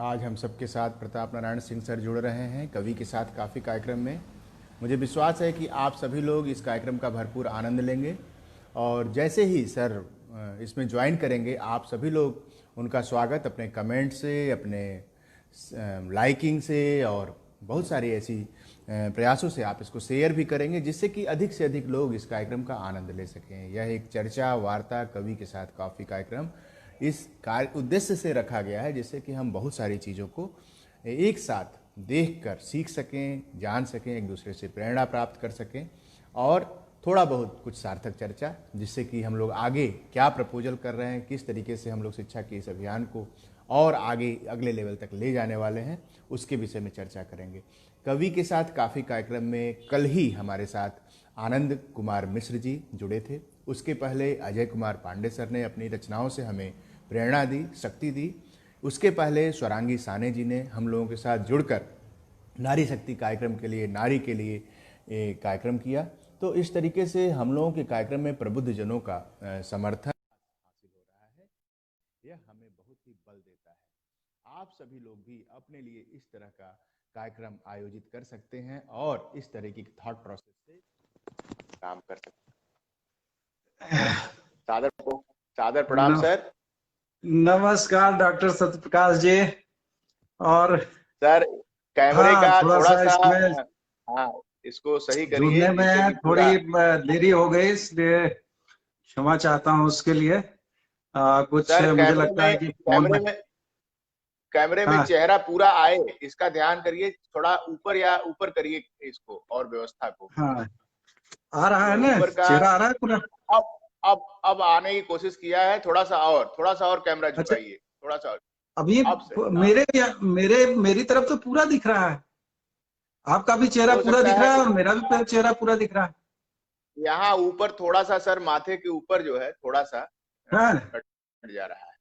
आज हम सबके साथ प्रताप नारायण सिंह सर जुड़ रहे हैं कवि के साथ काफ़ी कार्यक्रम में। मुझे विश्वास है कि आप सभी लोग इस कार्यक्रम का भरपूर आनंद लेंगे और जैसे ही सर इसमें ज्वाइन करेंगे, आप सभी लोग उनका स्वागत अपने कमेंट से, अपने लाइकिंग से और बहुत सारी ऐसी प्रयासों से आप इसको शेयर भी करेंगे, जिससे कि अधिक से अधिक लोग इस कार्यक्रम का आनंद ले सकें। यह एक चर्चा वार्ता कवि के साथ काफ़ी कार्यक्रम इस कार्य उद्देश्य से रखा गया है, जिससे कि हम बहुत सारी चीज़ों को एक साथ देखकर सीख सकें, जान सकें, एक दूसरे से प्रेरणा प्राप्त कर सकें और थोड़ा बहुत कुछ सार्थक चर्चा, जिससे कि हम लोग आगे क्या प्रपोजल कर रहे हैं, किस तरीके से हम लोग शिक्षा के इस अभियान को और आगे अगले लेवल तक ले जाने वाले हैं, उसके विषय में चर्चा करेंगे। कवि के साथ काफ़ी कार्यक्रम में कल ही हमारे साथ आनंद कुमार मिश्र जी जुड़े थे। उसके पहले अजय कुमार पांडे सर ने अपनी रचनाओं से हमें प्रेरणा दी, शक्ति दी। उसके पहले स्वरांगी साने जी ने हम लोगों के साथ जुड़कर नारी शक्ति कार्यक्रम के लिए, नारी के लिए कार्यक्रम किया। तो इस तरीके से हम लोगों के कार्यक्रम में प्रबुद्ध जनों का समर्थन हासिल हो रहा है। यह हमें बहुत ही बल देता है। आप सभी लोग भी अपने लिए इस तरह का कार्यक्रम आयोजित कर सकते हैं और इस तरह की थॉट प्रोसेस से काम कर सकते हैं। सादर सादर प्रणाम न, सर। नमस्कार डॉक्टर सत्यप्रकाश जी। और सर कैमरे हाँ, का थोड़ा थोड़ा सा सा, इसमें हाँ, इसको सही करिए जुड़ने जिससे कि में पूरा। थोड़ी देरी हो गई, इसलिए क्षमा चाहता हूँ उसके लिए। कुछ सर मुझे लगता है कि फोन में। कैमरे में हाँ चेहरा पूरा आए, इसका ध्यान करिए। थोड़ा ऊपर या ऊपर करिए इसको और व्यवस्था को। हाँ, आ रहा है ये ना, ऊपर का चेहरा आ रहा है पूरा। अब अब आने की कोशिश किया है। थोड़ा सा और कैमरा अच्छा, झुकाइए, थोड़ा सा और। अब ये अब सही, हाँ। मेरी तरफ तो पूरा दिख रहा है। आपका भी चेहरा हो पूरा सकता दिख है रहा है और मेरा भी चेहरा पूरा दिख रहा है। यहाँ ऊपर थोड़ा सा सर, माथे के ऊपर जो है थोड़ा सा हाँ, कट जा रहा है।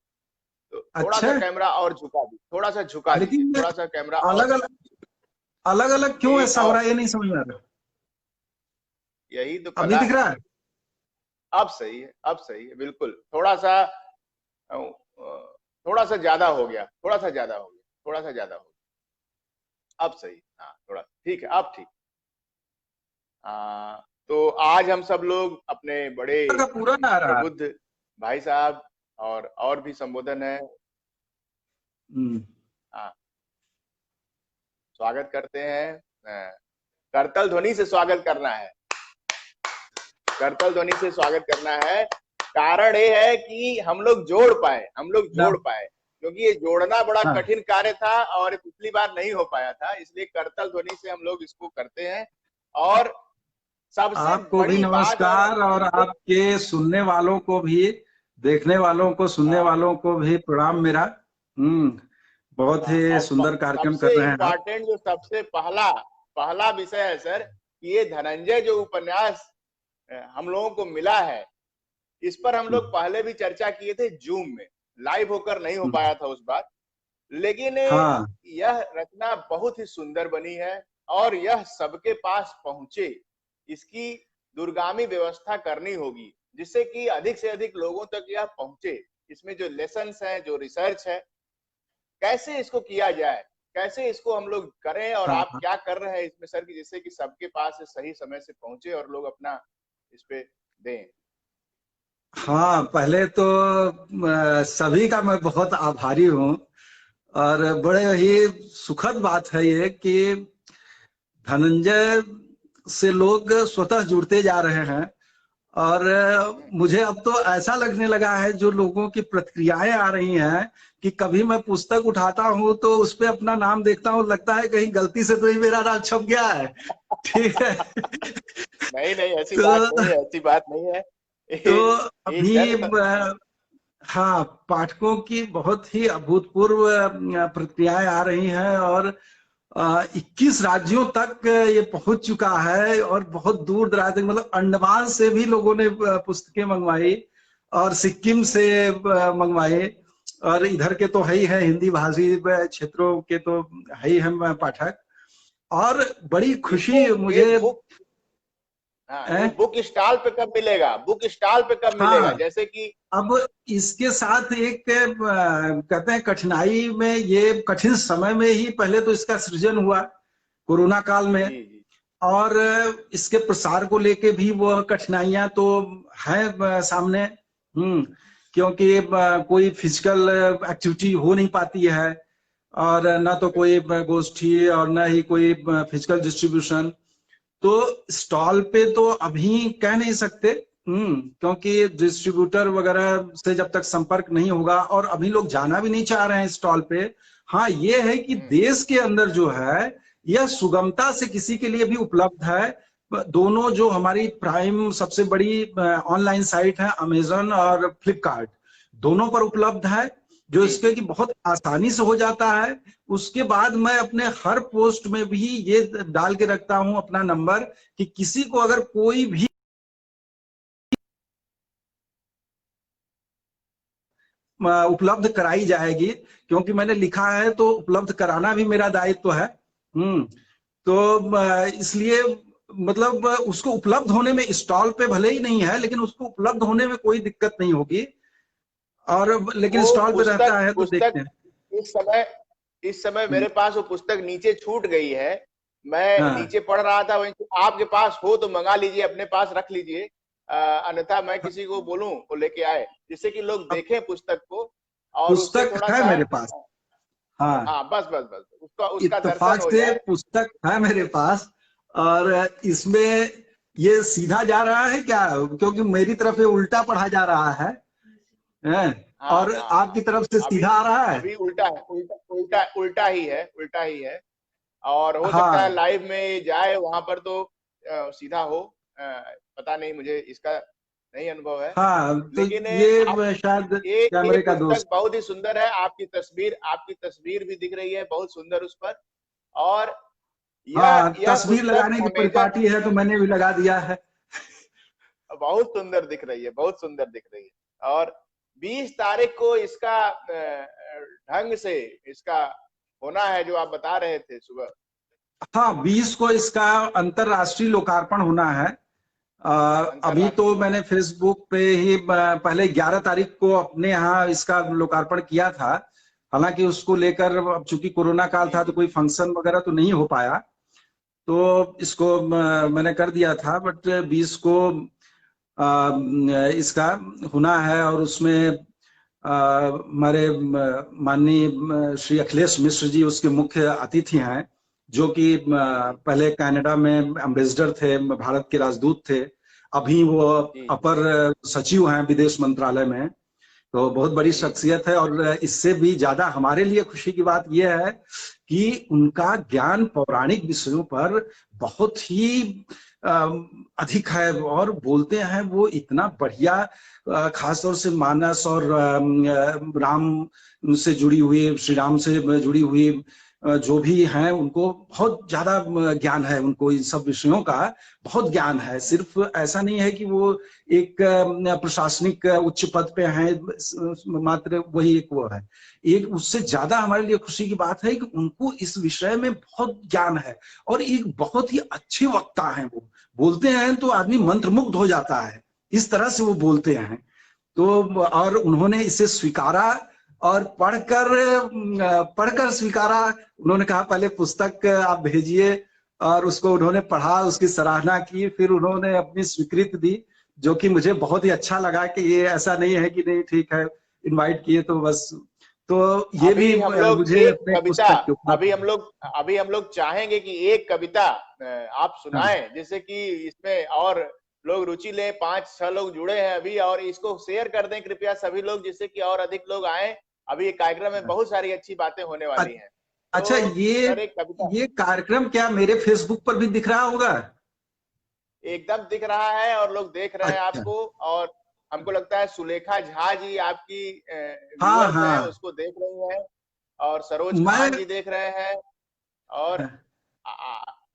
तो थोड़ा सा अच्छा। कैमरा और झुका दीजिए, थोड़ा सा झुका दीजिए, लेकिन थोड़ा सा कैमरा और। अलग अलग अलग अलग क्यों एक ऐसा हो और, रहा है, ये नहीं समझ में आ रहा। यही तो अभी कला दिख है। रहा है। अब सही है, अब सही है, बिल्कुल। थोड़ा सा ज्यादा हो गया, थोड़ा सा ज्यादा हो गया, थोड़ा सा ज्यादा हो गया। अब सही, हाँ, थोड़ा ठीक है, अब ठीक। तो आज हम सब लोग अपने बड़े का पूरा आ रहा है। प्रबुद्ध भाई साहब और भी संबोधन है, हम्म। हाँ, स्वागत करते हैं। करतल ध्वनि से स्वागत करना है, करतल ध्वनि से स्वागत करना है। कारण ये है कि हम लोग जोड़ पाए, क्योंकि ये जोड़ना बड़ा हाँ, कठिन कार्य था और पिछली बार नहीं हो पाया था, इसलिए करतल ध्वनि से हम लोग इसको करते हैं। और सबसे आपको भी बड़ी बात, और नमस्कार और हमको, आपके सुनने वालों को भी, देखने वालों को, सुनने हाँ, वालों को भी प्रणाम मेरा। बहुत हाँ, ही और सुंदर कार्यक्रम कर सबसे रहे हैं आप। इम्पोर्टेंट जो सबसे पहला पहला विषय है सर, कि ये धनंजय जो उपन्यास हम लोगों को मिला है, इस पर हम लोग हम्म, पहले भी चर्चा किए थे जूम में। लाइव होकर नहीं हो हम्म, पाया था उस बार, लेकिन हाँ, यह रचना बहुत ही सुंदर बनी है और यह सबके पास पहुंचे, इसकी दूरगामी व्यवस्था करनी होगी, जिससे कि अधिक से अधिक लोगों तक यह पहुंचे। इसमें जो लेसन्स हैं, जो रिसर्च है, कैसे इसको किया जाए, कैसे इसको हम लोग करें, और आप हाँ, क्या कर रहे हैं इसमें सर, कि जिससे कि सबके पास सही समय से पहुंचे और लोग अपना इस पे दें। हाँ। पहले तो सभी का मैं बहुत आभारी हूँ। और बड़े ही सुखद बात है ये कि धनंजय से लोग स्वतः जुड़ते जा रहे हैं। और मुझे अब तो ऐसा लगने लगा है, जो लोगों की प्रतिक्रियाएं आ रही हैं, कि कभी मैं पुस्तक उठाता हूं तो उस पे अपना नाम देखता हूं, लगता है कहीं गलती से तो ही मेरा नाम छप गया है। ठीक है। नहीं नहीं, ऐसी बात तो नहीं है, ऐसी बात नहीं है। तो ये अभी सर, हाँ, पाठकों की बहुत ही अभूतपूर्व प्रतिक्रियाएं आ रही हैं। और 21 राज्यों तक ये पहुंच चुका है और बहुत दूर दराज तक, मतलब अंडमान से भी लोगों ने पुस्तकें मंगवाई और सिक्किम से मंगवाई। और इधर के तो है ही है, हिंदी भाषी क्षेत्रों के तो है ही हम पाठक। और बड़ी इसको खुशी ये मुझे। बुक, हाँ, ये बुक स्टॉल पे कब मिलेगा, बुक स्टॉल पे कब मिलेगा? हाँ, जैसे कि अब इसके साथ एक कहते हैं कठिनाई में, ये कठिन समय में ही पहले तो इसका सृजन हुआ कोरोना काल में, जी जी और इसके प्रसार को लेके भी वो कठिनाइयां तो हैं सामने। क्योंकि कोई फिजिकल एक्टिविटी हो नहीं पाती है, और ना तो कोई गोष्ठी और ना ही कोई फिजिकल डिस्ट्रीब्यूशन। तो स्टॉल पे तो अभी कह नहीं सकते, क्योंकि डिस्ट्रीब्यूटर वगैरह से जब तक संपर्क नहीं होगा, और अभी लोग जाना भी नहीं चाह रहे हैं स्टॉल पे। हाँ, ये है कि देश के अंदर जो है यह सुगमता से किसी के लिए भी उपलब्ध है। दोनों जो हमारी प्राइम सबसे बड़ी ऑनलाइन साइट है, अमेजन और फ्लिपकार्ट, दोनों पर उपलब्ध है, जो जी इसके जी। कि बहुत आसानी से हो जाता है। उसके बाद मैं अपने हर पोस्ट में भी ये डाल के रखता हूं अपना नंबर, कि किसी को अगर कोई भी उपलब्ध कराई जाएगी, क्योंकि मैंने लिखा है तो उपलब्ध कराना भी मेरा दायित्व है। तो इसलिए मतलब उसको उपलब्ध होने में, स्टॉल पे भले ही नहीं है लेकिन उसको उपलब्ध होने में कोई दिक्कत नहीं होगी। और लेकिन वो स्टॉल पे रहता पुस्तक है तो देखते पुस्तक हैं। इस समय, इस समय हम्म, मेरे पास वो पुस्तक नीचे छूट गई है। मैं हाँ, नीचे पढ़ रहा था, वहीं आपके पास हो तो मंगा लीजिए, अपने पास रख लीजिए। अन्यथा मैं किसी को बोलूं वो लेके आए, जिससे कि लोग अब देखें पुस्तक को और उससे पुस्तक थोड़ा है सा। मेरे पास। हाँ, हाँ, बस बस बस उसका उसका दर्शन इत्तेफाक हो से जाए। पुस्तक है मेरे पास। और इसमें ये सीधा जा रहा है क्या, क्योंकि मेरी तरफ ये उल्टा पढ़ा जा रहा है, हाँ और हाँ हाँ। आपकी तरफ से अभी सीधा आ रहा है। अभी उल्टा है, उल्टा ही है, उल्टा ही है। और हो सकता है हाँ, लाइव में जाए वहां पर तो सीधा हो। पता नहीं, मुझे इसका नहीं अनुभव है। हाँ, तो लेकिन आप, ये शायद ये कैमरे का दोष। पुस्तक बहुत ही सुंदर है। आपकी तस्वीर भी दिख रही है बहुत सुंदर उस पर। और हाँ, यह तस्वीर पुस्तक लगाने की अमेजन, परिपाटी है तो मैंने भी लगा दिया है। बहुत सुंदर दिख रही है, बहुत सुंदर दिख रही है। और 20 तारीख को इसका ढंग से इसका होना है, जो आप बता रहे थे सुबह। हाँ, 20 को इसका अंतरराष्ट्रीय लोकार्पण होना है। अभी तो अंतरराष्ट्रीय मैंने लोकार्पण। फेसबुक पे ही पहले 11 तारीख को अपने यहाँ इसका लोकार्पण किया था। हालांकि उसको लेकर, अब चूंकि कोरोना काल जी था तो जी कोई फंक्शन वगैरह तो नहीं हो पाया, तो इसको जी जी। मैंने कर दिया था। बट 20 को इसका होना है, और उसमें हमारे माननीय श्री अखिलेश मिश्र जी उसके मुख्य अतिथि हैं, जो कि जी जी पहले कनाडा में एम्बेसडर थे, भारत के राजदूत थे। अभी वो जी जी अपर सचिव हैं विदेश मंत्रालय में। तो बहुत बड़ी जी जी। शख्सियत है, और इससे भी ज्यादा हमारे लिए खुशी की बात यह है कि उनका ज्ञान पौराणिक विषयों पर बहुत ही अधिक है, और बोलते हैं वो इतना बढ़िया, खासतौर से मानस और राम से जुड़ी हुई, श्री राम से जुड़ी हुई जो भी हैं, उनको बहुत ज्यादा ज्ञान है, उनको इन सब विषयों का बहुत ज्ञान है। सिर्फ ऐसा नहीं है कि वो एक प्रशासनिक उच्च पद पे हैं, मात्र वही एक वो है। एक उससे ज्यादा हमारे लिए खुशी की बात है कि उनको इस विषय में बहुत ज्ञान है, और एक बहुत ही अच्छे वक्ता हैं। वो बोलते हैं तो आदमी मंत्रमुग्ध हो जाता है, इस तरह से वो बोलते हैं। तो और उन्होंने इसे स्वीकारा, और पढ़कर स्वीकारा। उन्होंने कहा पहले पुस्तक आप भेजिए, और उसको उन्होंने पढ़ा, उसकी सराहना की, फिर उन्होंने अपनी स्वीकृति दी, जो कि मुझे बहुत ही अच्छा लगा कि ये ऐसा नहीं है कि नहीं ठीक है, इनवाइट किए तो बस। तो ये भी अभी हम लोग मुझे एक अपने कविता, पुस्तक के ऊपर। अभी हम लोग चाहेंगे कि एक कविता आप हाँ, सुनाएं, जिससे कि इसमें और लोग रुचि लें। 5-6 लोग जुड़े हैं अभी, और इसको शेयर कर दें कृपया सभी लोग, जिससे कि और अधिक लोग आए। अभी ये कार्यक्रम में बहुत सारी अच्छी बातें होने वाली हैं। अच्छा, तो सर, एक कविता ये कार्यक्रम क्या मेरे फेसबुक पर भी दिख रहा होगा? एकदम दिख रहा है और लोग देख रहे हैं अच्छा, आपको। और हमको लगता है सुलेखा झा जी आपकी हाँ व्यूअर्स हैं, हाँ। उसको देख रही हैं। और सरोज मैं खान जी देख रहे हैं। और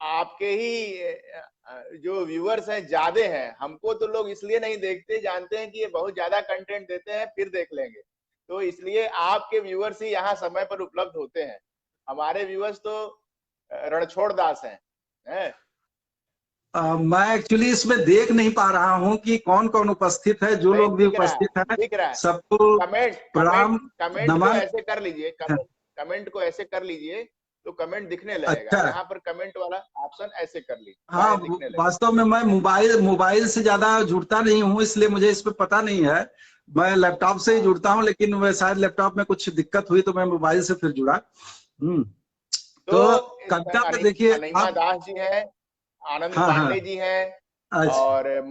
आपके ही जो व्यूअर्स हैं ज्यादा हैं। हमको तो लोग इसलिए नहीं देखते, जानते हैं कि ये बहुत ज्यादा कंटेंट देते हैं, फिर देख लेंगे। तो इसलिए आपके व्यूअर्स ही यहाँ समय पर उपलब्ध होते हैं। हमारे व्यूअर्स तो रणछोड़ दास हैं। मैं एक्चुअली इसमें देख नहीं पा रहा हूँ कि कौन कौन उपस्थित है। जो नहीं लोग भी दिख रहा उपस्थित है, हैं दिख रहा है। सबको कमेंट कमेंट प्रणाम, कमेंट को नमन। ऐसे कर लीजिए, कमेंट को ऐसे कर लीजिए तो कमेंट दिखने लगेगा। अच्छा, यहाँ पर कमेंट वाला ऑप्शन ऐसे कर लीजिए, हाँ, बाएं दिखने लगेगा। वास्तव में मैं मोबाइल से ज्यादा जुड़ता नहीं हूँ, इसलिए मुझे इस पे पता नहीं है। मैं लैपटॉप से ही हाँ, जुड़ता हूँ, लेकिन वह शायद लैपटॉप में कुछ दिक्कत हुई तो मैं मोबाइल से फिर जुड़ा। हम्म। तो तो कविता में इसमें देखिए अनिमा आप। दास जी हैं, आनंद हाँ हाँ। पांडे जी हैं, अच्छा। और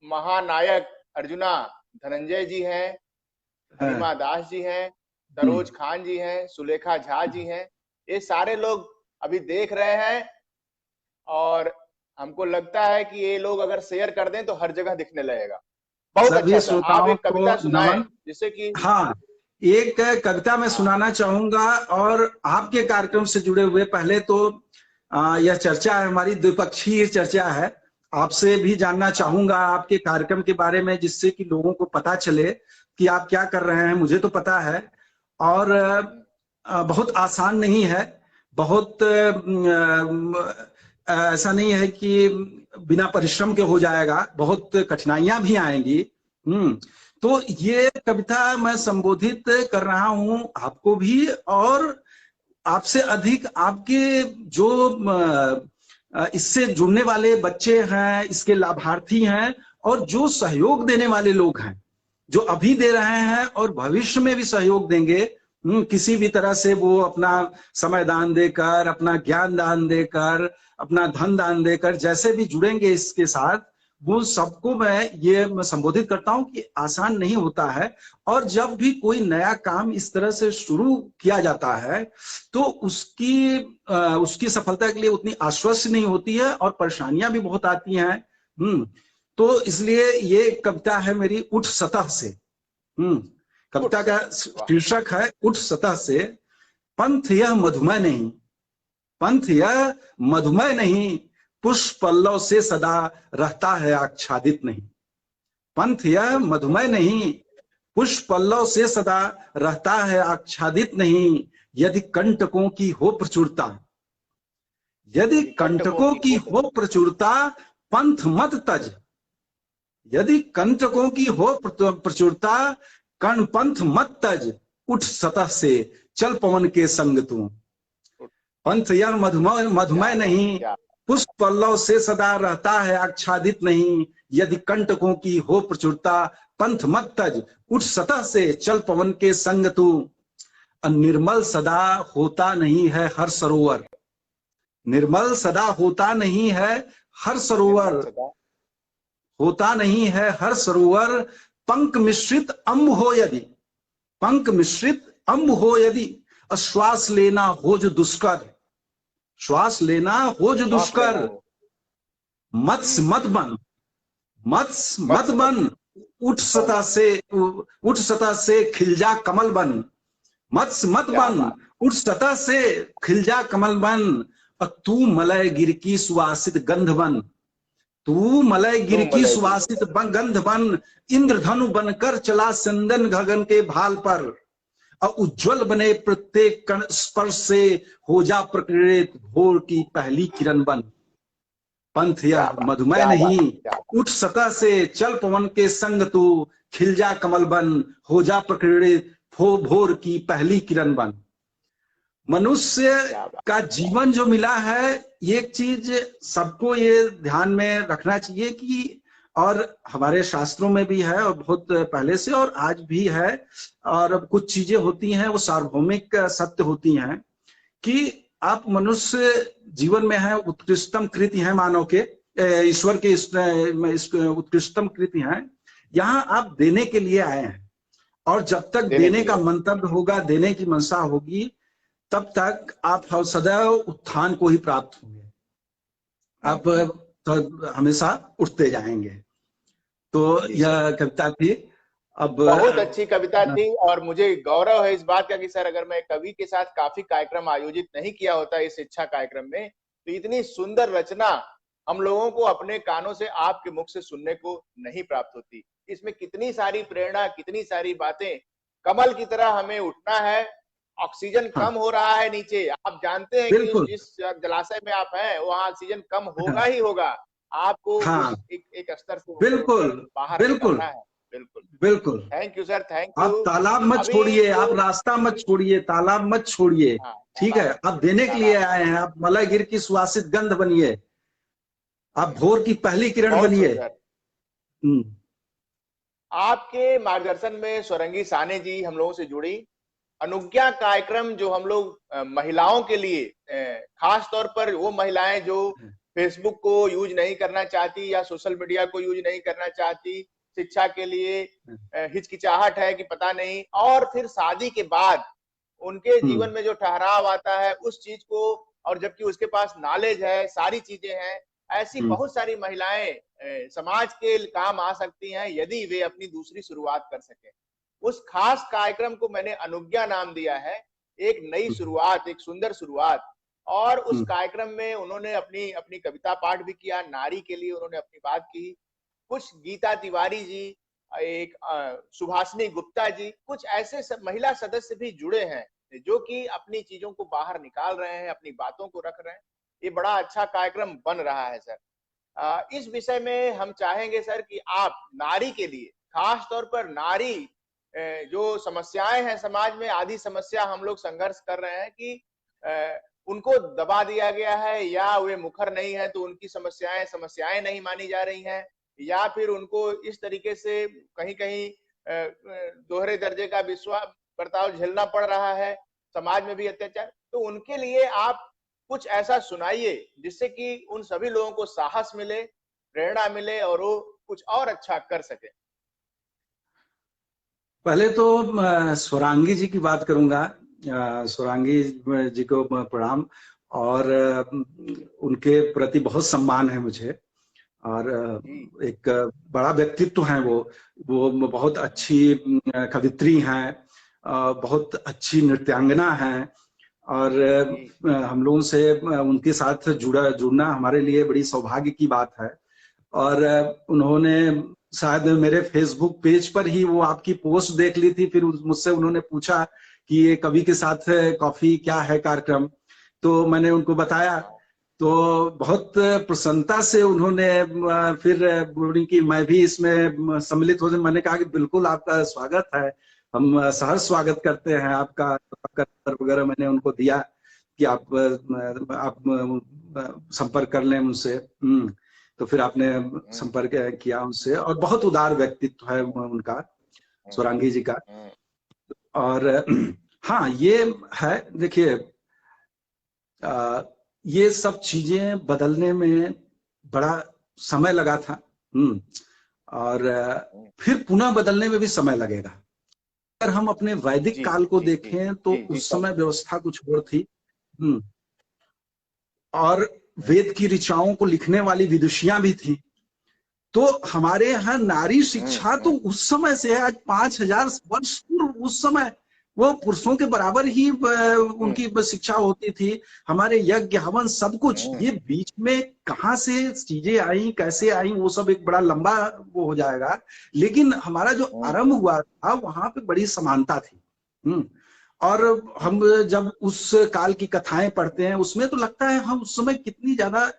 महानायक अर्जुना धनंजय जी हैं, हाँ। अनिमा दास जी हैं, हम्म। सरोज खान जी हैं, सुलेखा झा जी हैं। ये सारे लोग अभी देख रहे हैं, और हमको लगता है कि ये लोग अगर शेयर कर दें तो हर जगह दिखने लगेगा। बहुत सभी अच्छा सर, आप श्रोताओं एक को कविता सुनाएं नमन। जिससे कि। हाँ, एक कविता मैं हाँ, सुनाना चाहूंगा। और आपके कार्यक्रम से जुड़े हुए पहले तो यह चर्चा है, हमारी द्विपक्षीय चर्चा है। आपसे भी जानना हाँ, चाहूंगा आपके कार्यक्रम के बारे में, जिससे कि लोगों को पता चले कि आप क्या कर रहे हैं। मुझे तो पता है, और बहुत आसान नहीं है। बहुत ऐसा नहीं है कि बिना परिश्रम के हो जाएगा, बहुत कठिनाइयां भी आएंगी। तो ये कविता मैं संबोधित कर रहा हूं आपको भी, और आपसे अधिक आपके जो इससे जुड़ने वाले बच्चे हैं, इसके लाभार्थी हैं, और जो सहयोग देने वाले लोग हैं, जो अभी दे रहे हैं और भविष्य में भी सहयोग देंगे। किसी भी तरह से वो अपना समय दान देकर, अपना ज्ञान दान देकर, अपना धन दान देकर, जैसे भी जुड़ेंगे इसके साथ, वो सबको मैं संबोधित करता हूं कि आसान नहीं होता है। और जब भी कोई नया काम इस तरह से शुरू किया जाता है तो उसकी सफलता के लिए उतनी आश्वस्त नहीं होती है, और परेशानियां भी बहुत आती हैं। तो इसलिए ये कविता है मेरी, उठ सतह से। उठ कविता का सकते, वाह। शीर्षक है उठ सतह से। पंथ यह मधुमेह नहीं, पंथ यह मधुमेह नहीं, पुष्प पल्लव से सदा रहता है आच्छादित नहीं। पंथ यह पुष्प मधुमेह पल्लव, नहीं, पुष्प पल्लव से सदा रहता है आच्छादित नहीं। यदि कंटकों की हो प्रचुरता, यदि यदि कंटकों कंटकों की की हो हो प्रचुर। प्रचुरता, पंथ मत तज। यदि कंटकों की हो प्रचुरता, कर्ण पंथ मत तज। उठ सतह से, चल पवन के संग तू। पंथ यह मधुमेह क्या मधुमेह बात, नहीं, क्या। पुष्प पल्लव से सदा रहता है आच्छादित नहीं। यदि कंटकों की हो प्रचुरता, पंथ मत तज। उठ सतह से, चल पवन के संग तू। निर्मल सदा होता नहीं है हर सरोवर, निर्मल सदा होता नहीं है हर निर्मल सरोवर, सदा। होता नहीं है हर सरोवर। पंख मिश्रित अम्ब हो यदि, पंख मिश्रित अम्ब हो यदि, श्वास लेना हो जो दुष्कर, श्वास लेना हो जो श्वास लेना दुष्कर। हो। मत्स्य मत बन, मत्स्य मत मत से मत। बन। उठ सतह से, उठ सतह से खिल जा कमल बन। मत्स्य मत क्या बन, बात। उठ सतह से खिल जा कमल बन। और तू मलय गिर की सुवासित गंध बन, तू मलय गिर तू की मलेगी। सुवासित गंध बन। इंद्रधनु बनकर चला चंदन गगन के भाल पर, और उज्जवल बने प्रत्येक कण स्पर्श से, हो जा प्रकीर्णित भोर की पहली किरण बन। पंथ क्या यह बात, मधुमेह क्या बात, नहीं, क्या बात। उठ सतह से, चल पवन के संग तू। खिल जा कमल बन, हो जा प्रकीर्णित भोर की पहली किरण बन। मनुष्य क्या बात। का जीवन जो मिला है, एक चीज सबको ये ध्यान में रखना चाहिए कि, और हमारे शास्त्रों में भी है और बहुत पहले से और आज भी है, और कुछ चीजें होती हैं वो सार्वभौमिक सत्य होती हैं, कि आप मनुष्य जीवन में है, उत्कृष्टम कृति है मानव के, ईश्वर के उत्कृष्टम कृति हैं। यहाँ आप देने के लिए आए हैं, और जब तक देने के देने का लिए। मंतव्य होगा, देने की मंशा होगी, तब तक आप सदैव उत्थान को ही प्राप्त होंगे। आप तो हमेशा उठते जाएंगे। तो जी सर, यह कविता थी। अब बहुत अच्छी कविता थी, और मुझे गौरव है इस बात का कि सर, अगर मैं कवि के साथ काफी कार्यक्रम आयोजित नहीं किया होता इस शिक्षा कार्यक्रम में, तो इतनी सुंदर रचना हम लोगों को अपने कानों से आपके मुख से सुनने को नहीं प्राप्त होती। इसमें कितनी सारी प्रेरणा, कितनी सारी बातें। कमल की तरह हमें उठना है। ऑक्सीजन हाँ, कम हो रहा है नीचे, आप जानते हैं कि बिल्कुल। जिस जलाशय में आप हैं वहां ऑक्सीजन कम होगा हाँ, ही होगा। आपको हाँ, उस एक स्तर से बिल्कुल, बाहर बिल्कुल, निकलना है। बिल्कुल। बिल्कुल। थैंक यू सर, थैंक आप यू। तालाब मत अभी छोड़िए, जो आप रास्ता मत छोड़िए, तालाब मत छोड़िए। हाँ, ठीक है, तालाब, आप देने के लिए तालाब आए हैं, आप मलयगिर की सुवासित गंध बनिए, आप भोर की पहली किरण बहुत बनिए। सुंदर। हम्म। आपके मार्गदर्शन में स्वरंगी साने जी हम लोगों से जुड़ी। अनुज्ञा कार्यक्रम जो हम लोग महिलाओं के लिए, खास तौर पर वो महिलाएं जो फेसबुक को यूज नहीं करना चाहती या सोशल मीडिया को यूज नहीं करना चाहती, शिक्षा के लिए हिचकिचाहट है कि पता नहीं, और फिर शादी के बाद उनके जीवन में जो ठहराव आता है उस चीज को, और जबकि उसके पास नॉलेज है, सारी चीजें हैं, ऐसी बहुत सारी महिलाएं समाज के काम आ सकती हैं यदि वे अपनी दूसरी शुरुआत कर सके। उस खास कार्यक्रम को मैंने अनुज्ञा नाम दिया है, एक नई शुरुआत, एक सुंदर शुरुआत। और उस कार्यक्रम में उन्होंने अपनी अपनी कविता पाठ भी किया, नारी के लिए उन्होंने अपनी बात की। कुछ गीता तिवारी जी, एक सुभाषिनी गुप्ता जी, कुछ ऐसे महिला सदस्य भी जुड़े हैं जो कि अपनी चीजों को बाहर निकाल रहे हैं, अपनी बातों को रख रहे हैं। ये बड़ा अच्छा कार्यक्रम बन रहा है सर। इस विषय में हम चाहेंगे सर कि आप नारी के लिए, खास तौर पर नारी जो समस्याएं हैं समाज में, आधी समस्या हम लोग संघर्ष कर रहे हैं कि उनको दबा दिया गया है, या वे मुखर नहीं है तो उनकी समस्याएं समस्याएं नहीं मानी जा रही हैं, या फिर उनको इस तरीके से कहीं कहीं दोहरे दर्जे का विश्वास बर्ताव झेलना पड़ रहा है, समाज में भी अत्याचार। तो उनके लिए आप कुछ ऐसा सुनाइए जिससे कि उन सभी लोगों को साहस मिले, प्रेरणा मिले और वो कुछ और अच्छा कर सके। पहले तो स्वरांगी जी की बात करूंगा। स्वरांगी जी को प्रणाम, और उनके प्रति बहुत सम्मान है मुझे। और एक बड़ा व्यक्तित्व है वो बहुत अच्छी कवित्री हैं, बहुत अच्छी नृत्यांगना हैं, और हम लोगों से उनके साथ जुड़ना हमारे लिए बड़ी सौभाग्य की बात है। और उन्होंने शायद मेरे फेसबुक पेज पर ही वो आपकी पोस्ट देख ली थी, फिर मुझसे उन्होंने पूछा कि ये कवि के साथ कॉफी क्या है कार्यक्रम, तो मैंने उनको बताया, तो बहुत प्रसन्नता से उन्होंने फिर बोली कि मैं भी इसमें सम्मिलित हो जाऊं। मैंने कहा कि बिल्कुल आपका स्वागत है, हम सहर्ष स्वागत करते हैं आपका। वगैरह मैंने उनको दिया कि आप संपर्क कर लें उनसे। तो फिर आपने संपर्क किया उनसे, और बहुत उदार व्यक्तित्व है उनका, स्वरांगी जी का। और हाँ, ये है, देखिए ये सब चीजें बदलने में बड़ा समय लगा था, और फिर पुनः बदलने में भी समय लगेगा। अगर हम अपने वैदिक काल को देखें तो उस समय व्यवस्था कुछ और थी, और वेद की ऋचाओं को लिखने वाली विदुषियां भी थी। तो हमारे यहाँ नारी शिक्षा तो उस समय से है, आज 5000 वर्ष पूर्व उस समय वो पुरुषों के बराबर ही उनकी शिक्षा होती थी। हमारे यज्ञ हवन सब कुछ, ये बीच में कहाँ से चीजें आई, कैसे आई, वो सब एक बड़ा लंबा वो हो जाएगा। लेकिन हमारा जो आरंभ हुआ था वहां पे बड़ी समानता थी। और हम जब उस काल की कथाएं पढ़ते हैं उसमें तो लगता है हम उस समय कितनी ज्यादा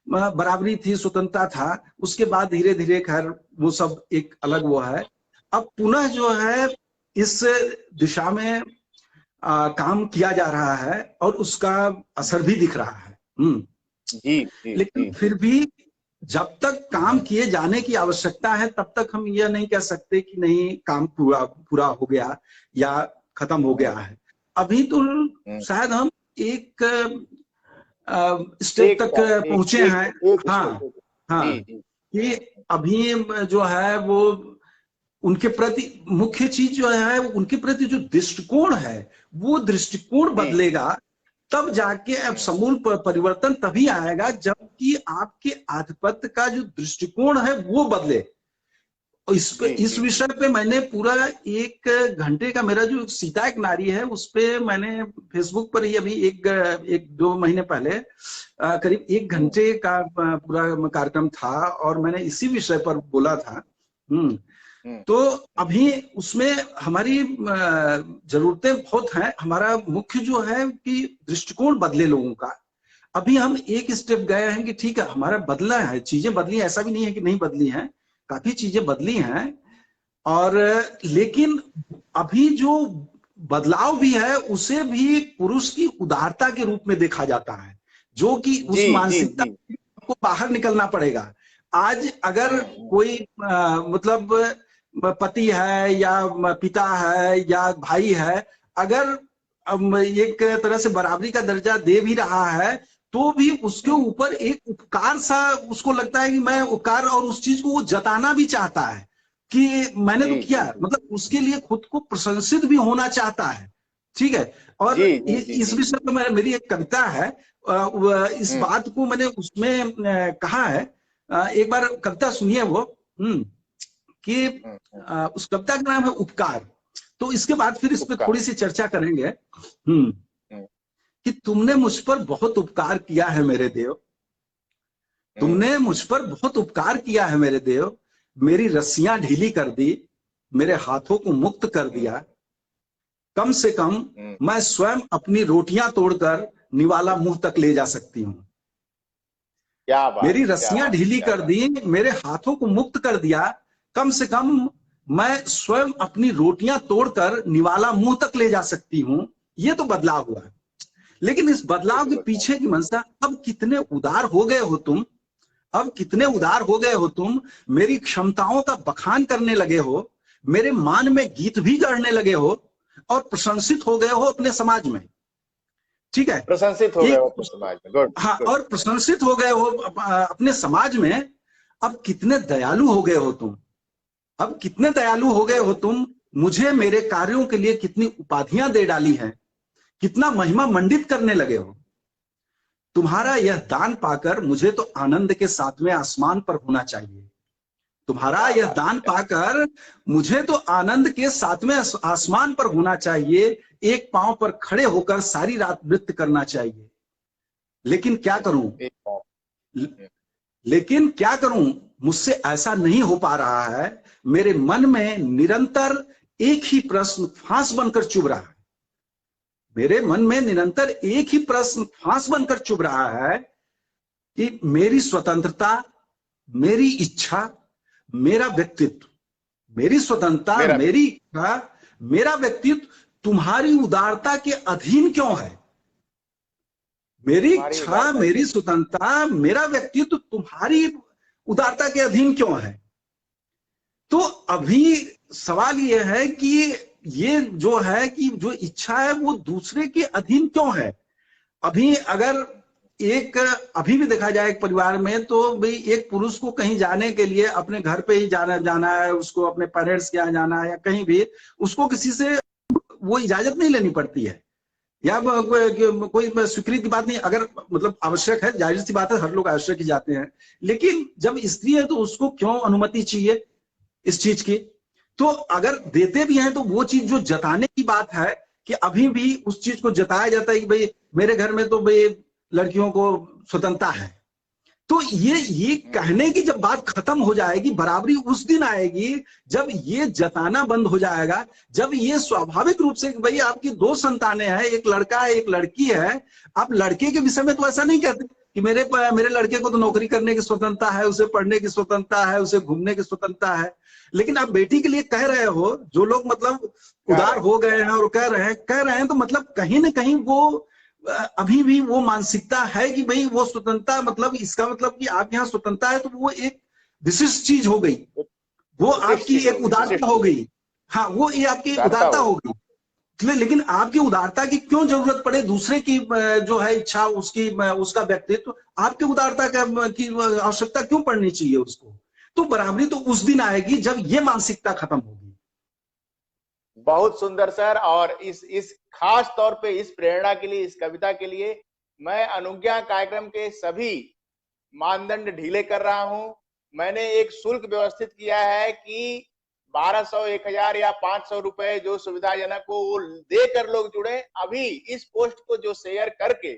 बराबरी थी, स्वतंत्रता था। उसके बाद धीरे धीरे खैर वो सब एक अलग वो है। अब पुनः जो है इस दिशा में काम किया जा रहा है, और उसका असर भी दिख रहा है। लेकिन फिर भी जब तक काम किए जाने की आवश्यकता है तब तक हम यह नहीं कह सकते कि नहीं काम पूरा हो गया या खत्म हो गया है। अभी तो शायद हम एक स्टेप तक पहुंचे हैं। हाँ, ये अभी जो है वो उनके प्रति मुख्य चीज जो है, उनके प्रति जो दृष्टिकोण है वो दृष्टिकोण बदलेगा, तब जाके अब समूल परिवर्तन तभी आएगा जबकि आपके आधिपत्य का जो दृष्टिकोण है वो बदले। इस विषय पे मैंने पूरा 1 घंटे का, मेरा जो सीता एक नारी है उस पे मैंने फेसबुक पर ही अभी एक 2 महीने पहले करीब 1 घंटे का पूरा कार्यक्रम था, और मैंने इसी विषय पर बोला था। तो अभी उसमें हमारी जरूरतें बहुत हैं। हमारा मुख्य जो है कि दृष्टिकोण बदले लोगों का। अभी हम एक स्टेप गए हैं कि ठीक है हमारा बदला है, चीजें बदली हैं, ऐसा भी नहीं है कि नहीं बदली हैं, काफी चीजें बदली हैं। और लेकिन अभी जो बदलाव भी है उसे भी पुरुष की उदारता के रूप में देखा जाता है, जो कि जी उस जी मानसिकता जी। को बाहर निकलना पड़ेगा। आज अगर कोई मतलब पति है या पिता है या भाई है, अगर एक तरह से बराबरी का दर्जा दे भी रहा है, तो भी उसके ऊपर एक उपकार सा उसको लगता है कि मैं उपकार, और उस चीज को वो जताना भी चाहता है कि मैंने तो जी किया, जी मतलब उसके लिए खुद को प्रशंसित भी होना चाहता है। ठीक है। और जी जी जी इस जी। विषय पर मेरी एक कविता है, इस बात को मैंने उसमें कहा है। एक बार कविता सुनिए वो, कि उस कविता का नाम है उपकार। तो इसके बाद फिर इस पे उपकार। थोड़ी सी चर्चा करेंगे। हम्म कि तुमने मुझ पर बहुत उपकार किया है मेरे देव, तुमने मुझ पर बहुत उपकार किया है मेरे देव, मेरी रस्सियां ढीली कर दी, मेरे हाथों को मुक्त कर दिया। कम से कम मैं स्वयं अपनी रोटियां तोड़कर निवाला मुंह तक ले जा सकती हूँ। क्या बात मेरी है, क्या रस्सियां बात है, ढीली क्या कर बात दी, मेरे हाथों को मुक्त कर दिया। कम से कम मैं स्वयं अपनी रोटियां तोड़कर निवाला मुंह तक ले जा सकती हूँ। ये तो बदलाव हुआ है। लेकिन इस है। ये बदलाव तो के बता। पीछे की मंशा, अब कितने उदार हो गए हो तुम, अब कितने उदार हो गए हो तुम, मेरी क्षमताओं का बखान करने लगे हो, मेरे मान में गीत भी गढ़ने लगे हो, और प्रशंसित हो गए हो अपने समाज में। ठीक है। प्रशंसित हो गए एक, हो अपने समाज में। गुड हाँ, गुड। और प्रशंसित हो गए हो अपने समाज में। अब कितने दयालु हो गए हो तुम, अब कितने दयालु हो गए हो तुम, मुझे मेरे कार्यों के लिए कितनी उपाधियां दे डाली हैं, कितना महिमा मंडित करने लगे हो। तुम्हारा यह दान पाकर मुझे तो आनंद के सातवें आसमान पर होना चाहिए। तुम्हारा क्या यह बात दान है, क्या पाकर मुझे तो आनंद के सातवें आसमान पर होना चाहिए, एक पांव पर खड़े होकर सारी रात नृत्य करना चाहिए। लेकिन क्या करूं, एक बात। लेकिन क्या करूं, मुझसे ऐसा नहीं हो पा रहा है। मेरे मन में निरंतर एक ही प्रश्न फांस बनकर चुभ रहा है। मेरे मन में निरंतर एक ही प्रश्न फांस बनकर चुभ रहा है कि मेरी स्वतंत्रता, मेरी इच्छा, मेरा व्यक्तित्व, मेरी स्वतंत्रता, मेरा मेरी इच्छा, मेरा व्यक्तित्व तुम्हारी उदारता के अधीन क्यों है। मेरी तुम्हारी इच्छा, उदारता मेरी के। स्वतंत्रता, मेरा व्यक्तित्व तुम्हारी उदारता के अधीन क्यों है। तो अभी सवाल यह है कि ये जो है कि जो इच्छा है वो दूसरे के अधीन क्यों है। अभी अगर एक, अभी भी देखा जाए एक परिवार में, तो भाई एक पुरुष को कहीं जाने के लिए अपने घर पे ही जाना है, उसको अपने पेरेंट्स के यहाँ जाना है या कहीं भी, उसको किसी से वो इजाजत नहीं लेनी पड़ती है, या कोई स्वीकृति की बात नहीं। अगर मतलब आवश्यक है, जाहिर सी बात है, हर लोग आवश्यक ही जाते हैं, लेकिन जब स्त्री है तो उसको क्यों अनुमति चाहिए इस चीज की। तो अगर देते भी हैं तो वो चीज जो जताने की बात है, कि अभी भी उस चीज को जताया जाता है कि भाई मेरे घर में तो भाई लड़कियों को स्वतंत्रता है। तो ये कहने की जब बात खत्म हो जाएगी, बराबरी उस दिन आएगी जब ये जताना बंद हो जाएगा, जब ये स्वाभाविक रूप से, भाई आपकी दो संतानें हैं, एक लड़का है एक लड़की है। आप लड़के के विषय में तो ऐसा नहीं कहते कि मेरे लड़के को तो नौकरी करने की स्वतंत्रता है, उसे पढ़ने की स्वतंत्रता है, उसे घूमने की स्वतंत्रता है। लेकिन आप बेटी के लिए कह रहे हो, जो लोग मतलब उदार हो गए हैं और कह रहे हैं, तो मतलब कहीं ना कहीं वो अभी भी वो मानसिकता है कि भाई वो स्वतंत्रता, मतलब इसका मतलब कि आप यहाँ स्वतंत्रता है तो वो एक विशिष्ट चीज हो गई, वो विशिष्ट आपकी चीज एक होगी, उदारता हो गई। हाँ, वो ये आपकी उदारता उदारता हो होगी। गई। लेकिन आपकी उदारता की क्यों जरूरत पड़े, दूसरे की जो है इच्छा, उसकी उसका व्यक्तित्व, आपकी उदारता की आवश्यकता क्यों पड़नी चाहिए उसको। तो बराबरी तो उस दिन आएगी जब ये मानसिकता खत्म होगी। बहुत सुंदर सर। और इस खास तौर पे इस प्रेरणा के लिए, इस कविता के लिए मैं अनुज्ञा कार्यक्रम के सभी मानदंड ढीले कर रहा हूं। मैंने एक शुल्क व्यवस्थित किया है कि 1200, 1000 या 500 रुपए जो सुविधाजनक हो वो देकर लोग जुड़े। अभी इस पोस्ट को जो शेयर करके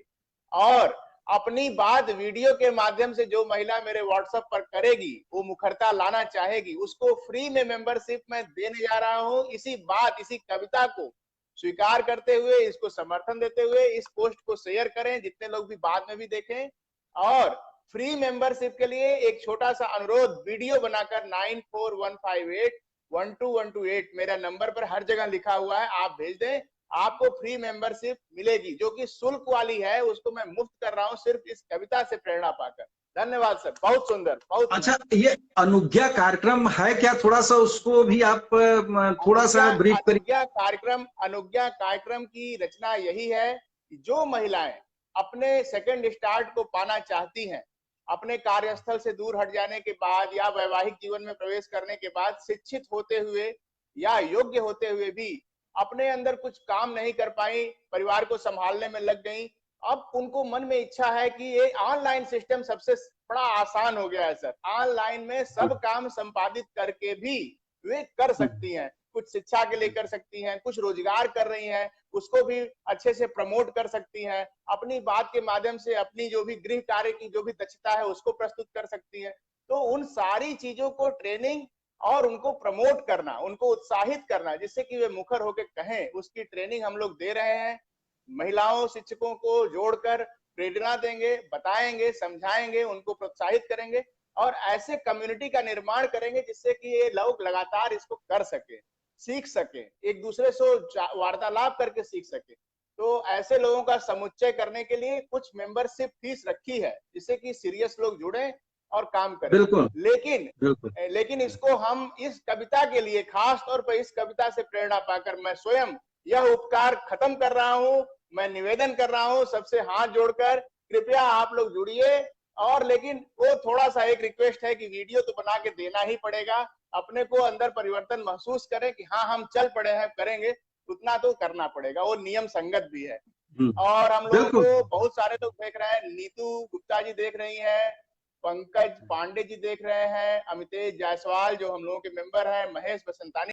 और अपनी बात वीडियो के माध्यम से जो महिला मेरे व्हाट्सएप पर करेगी, वो मुखरता लाना चाहेगी, उसको फ्री में मेंबरशिप में देने जा रहा हूं। इसी कविता को स्वीकार करते हुए, इसको समर्थन देते हुए इस पोस्ट को शेयर करें, जितने लोग भी बाद में भी देखें। और फ्री मेंबरशिप के लिए एक छोटा सा अनुरोध, वीडियो बनाकर 9415812128 मेरा नंबर पर हर जगह लिखा हुआ है, आप भेज दें, आपको फ्री मेंबरशिप मिलेगी, जो कि शुल्क वाली है, उसको मैं मुफ्त कर रहा हूं सिर्फ इस कविता से प्रेरणा पाकर। धन्यवाद सर, बहुत सुंदर, बहुत अच्छा, ये अनुज्ञा कार्यक्रम है क्या? थोड़ा सा उसको भी आप थोड़ा सा ब्रीफ करिए। अनुज्ञा कार्यक्रम की रचना यही है कि जो महिलाएं अपने सेकंड स्टार्ट को पाना चाहती हैं, अपने कार्यस्थल से दूर हट जाने के बाद या वैवाहिक जीवन में प्रवेश करने के बाद शिक्षित होते हुए या योग्य होते हुए भी अपने अंदर कुछ काम नहीं कर पाई, परिवार को संभालने में लग गई, अब उनको मन में इच्छा है कि ये ऑनलाइन सिस्टम सबसे बड़ा आसान हो गया है सर, ऑनलाइन में सब काम संपादित करके भी वे कर सकती हैं, कुछ शिक्षा के लिए कर सकती हैं, कुछ रोजगार कर रही हैं, उसको भी अच्छे से प्रमोट कर सकती हैं, अपनी बात के माध्यम से अपनी जो भी गृह कार्य की जो भी दक्षता है उसको प्रस्तुत कर सकती हैं। तो उन सारी चीजों को ट्रेनिंग और उनको प्रमोट करना, उनको उत्साहित करना, जिससे कि वे मुखर होकर कहें, उसकी ट्रेनिंग हम लोग दे रहे हैं। महिलाओं शिक्षकों को जोड़कर प्रेरणा देंगे, बताएंगे, समझाएंगे, उनको प्रोत्साहित करेंगे और ऐसे कम्युनिटी का निर्माण करेंगे जिससे कि ये लोग लगातार इसको कर सके, सीख सके, एक दूसरे से वार्तालाप करके सीख सके। तो ऐसे लोगों का समुच्चय करने के लिए कुछ मेंबरशिप फीस रखी है, जिससे कि सीरियस लोग जुड़े और काम करें। बिल्कुल लेकिन लेकिन इसको हम इस कविता के लिए, खास तौर पर इस कविता से प्रेरणा पाकर मैं स्वयं यह उपकार खत्म कर रहा हूं। मैं निवेदन कर रहा हूं सबसे हाथ जोड़कर, कृपया आप लोग जुड़िए। और लेकिन वो थोड़ा सा एक रिक्वेस्ट है कि वीडियो तो बना के देना ही पड़ेगा, अपने को अंदर परिवर्तन महसूस करें कि हाँ हम चल पड़े हैं, करेंगे, उतना तो करना पड़ेगा, वो नियम संगत भी है। और हम लोगों को बहुत सारे लोग देख रहे हैं, नीतू गुप्ता जी देख रही हैं, पंकज पांडे जी देख रहे हैं, अमितेश जायसवाल जो हम लोगों के मेंबर हैं, महेश बसंतानी